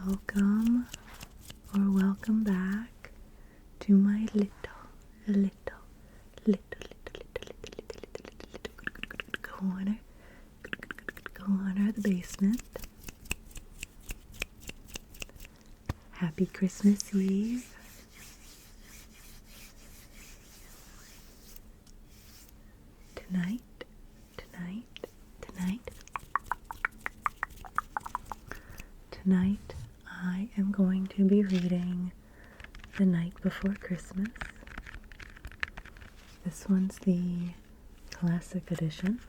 Welcome or welcome back to my little corner of the basement. Happy Christmas Eve. Tonight I am going to be reading The Night Before Christmas. This one's the classic edition.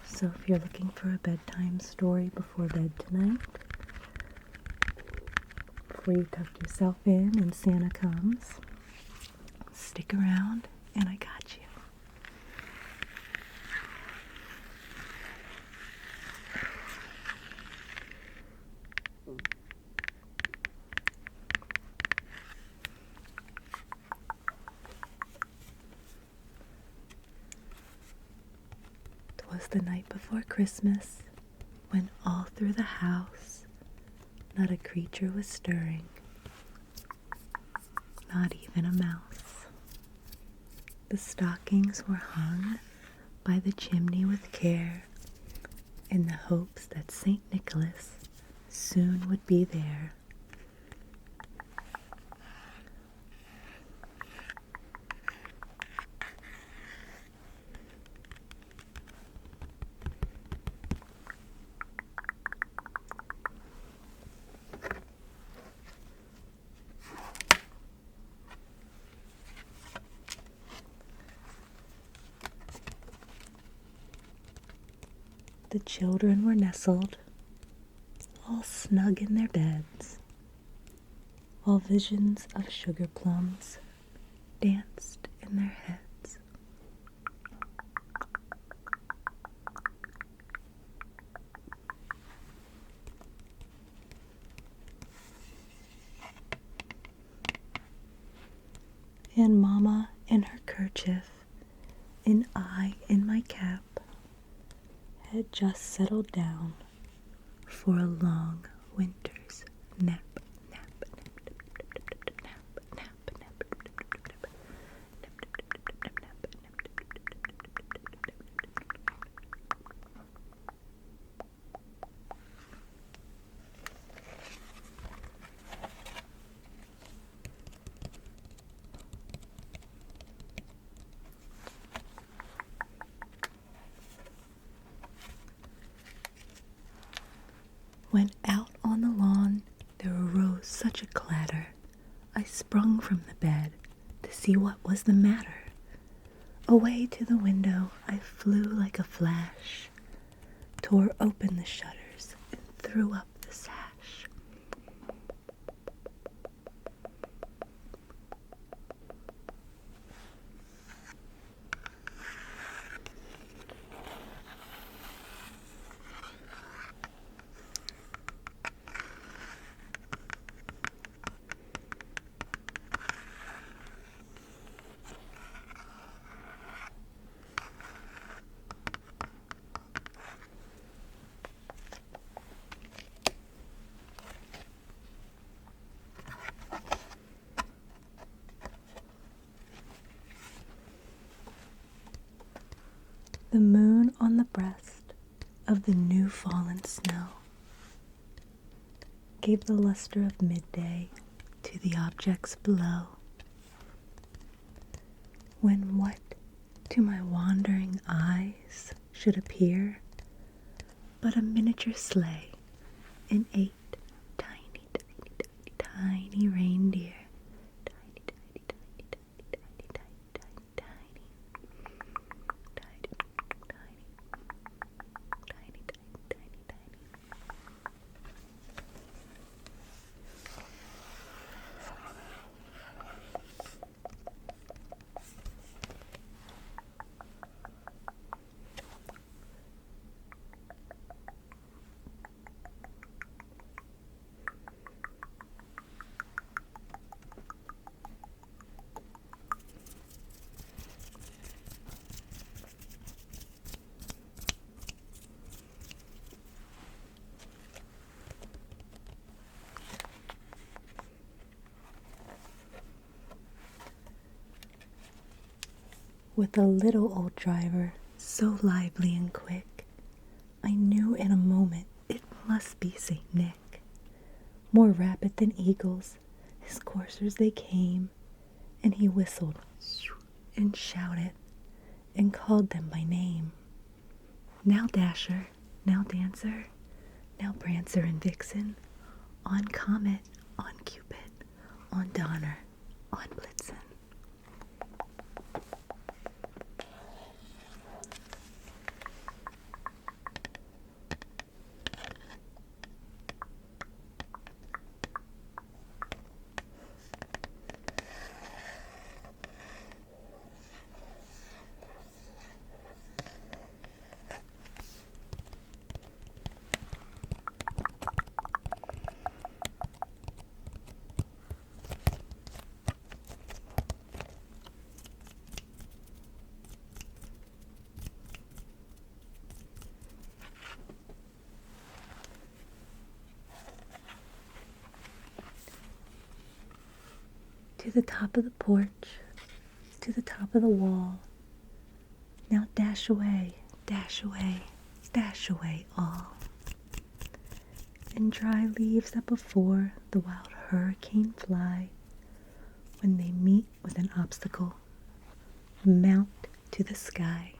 So if you're looking for a bedtime story before bed tonight, before you tuck yourself in and Santa comes, stick around and I got you. Was the night before Christmas, when all through the house not a creature was stirring, not even a mouse. The stockings were hung by the chimney with care, in the hopes that St. Nicholas soon would be there. The children were nestled, all snug in their beds, while visions of sugar plums danced in their heads. And Mama in her kerchief, and I in my cap, had just settled down for a long winter's nap. When out on the lawn there arose such a clatter, I sprung from the bed to see what was the matter. Away to the window I flew like a flash, tore open the shutters and threw up the sash. The moon on the breast of the new fallen snow gave the luster of midday to the objects below, when what to my wandering eyes should appear but a miniature sleigh and 8 tiny reindeer. with a little old driver so lively and quick. I knew in a moment it must be Saint Nick. More rapid than eagles, his coursers they came, and he whistled and shouted and called them by name. Now Dasher, now Dancer, now Prancer and Vixen, on Comet, on Cupid, on Donner, on Blitzen. To the top of the porch, to the top of the wall. Now dash away, dash away, dash away all. And dry leaves that before the wild hurricane fly, when they meet with an obstacle, mount to the sky.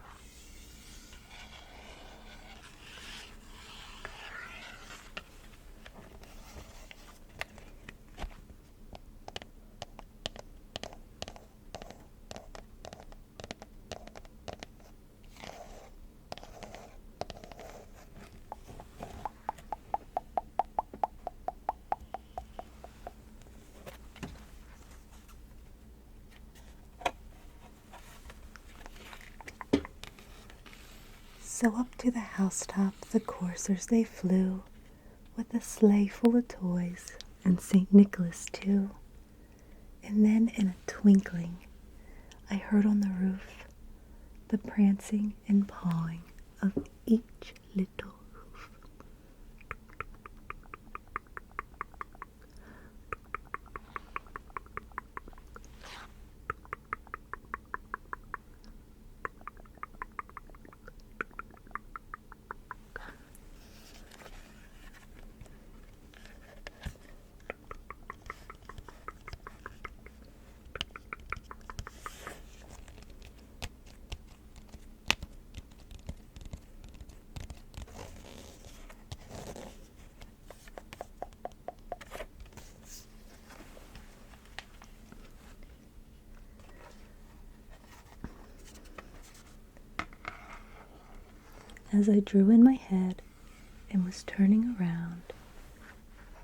So up to the housetop the coursers they flew, with a sleigh full of toys, and St. Nicholas too. And then in a twinkling, I heard on the roof the prancing and pawing of each little hoof. As I drew in my head and was turning around,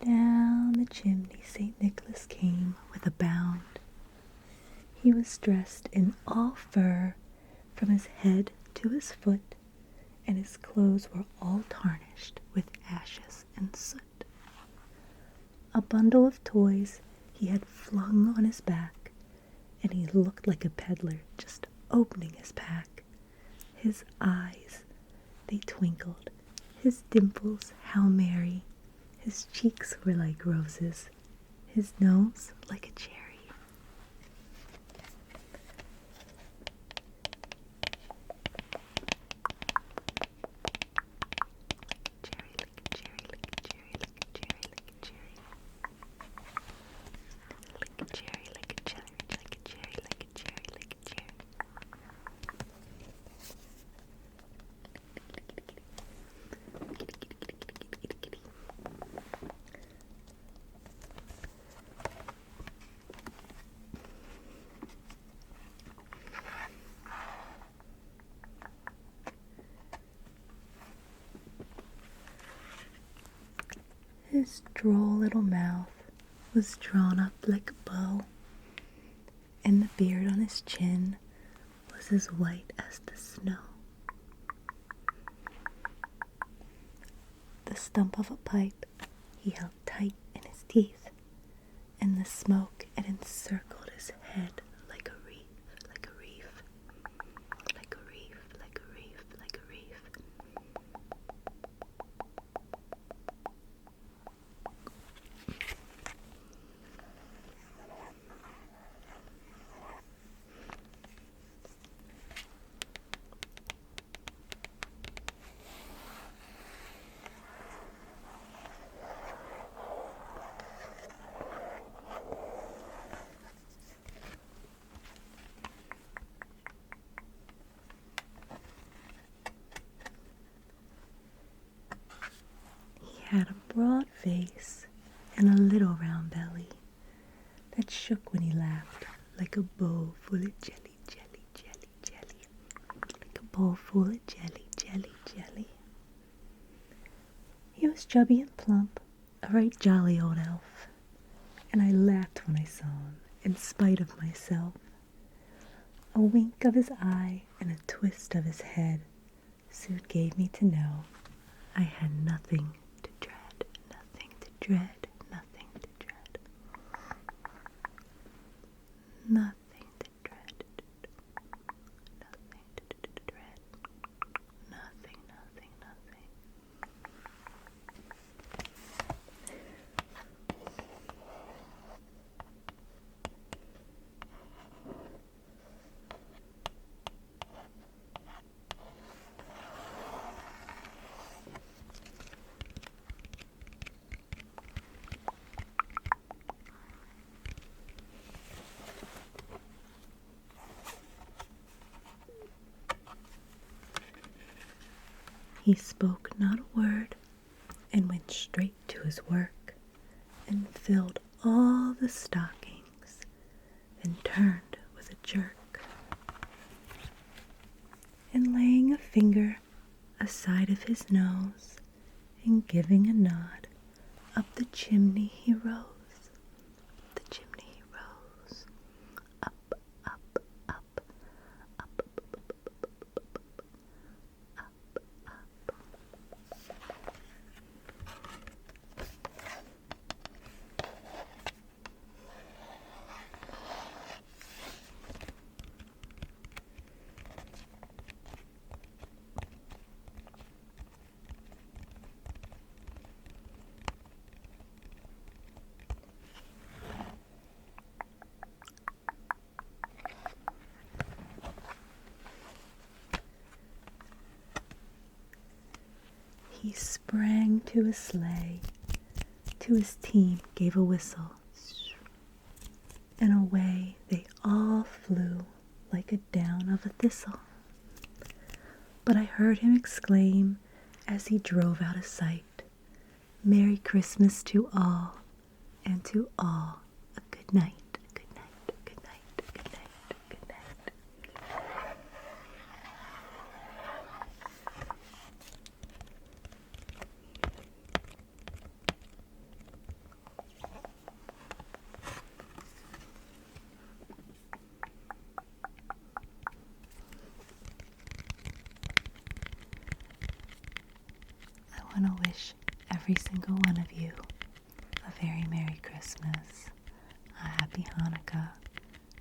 down the chimney St. Nicholas came with a bound. He was dressed in all fur from his head to his foot, and his clothes were all tarnished with ashes and soot. A bundle of toys he had flung on his back, and he looked like a peddler just opening his pack. His eyes, they twinkled, his dimples how merry, his cheeks were like roses, his nose like a cherry. His droll little mouth was drawn up like a bow, and the beard on his chin was as white as the snow. The stump of a pipe he held tight in his teeth, and the smoke it encircled his head like a reef, like a reef, like a reef, like a reef, like a reef. had a broad face and a little round belly that shook when he laughed like a bowl full of jelly, jelly, jelly, jelly. Like a bowl full of jelly, jelly, jelly. He was chubby and plump, a right jolly old elf, and I laughed when I saw him, in spite of myself. A wink of his eye and a twist of his head soon gave me to know I had nothing to dread, nothing to dread, nothing to dread. Nothing to dread, nothing to dread, nothing, nothing, nothing. He spoke not a word and went straight to his work and filled all the stockings, then turned with a jerk. And laying a finger aside of his nose and giving a nod, up the chimney he rose. The chimney he rose. Up, up, up, up, He sprang to his sleigh, to his team gave a whistle, and away they all flew like a down of a thistle. But I heard him exclaim as he drove out of sight, "Merry Christmas to all, and to all a good night, good night, good night, good night, good night." I want to wish every single one of you a very Merry Christmas, a Happy Hanukkah,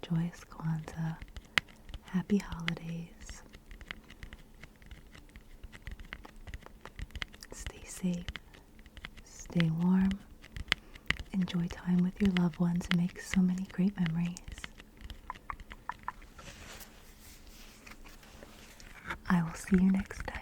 joyous Kwanzaa, Happy Holidays. Stay safe, stay warm, enjoy time with your loved ones, and make so many great memories. I will see you next time.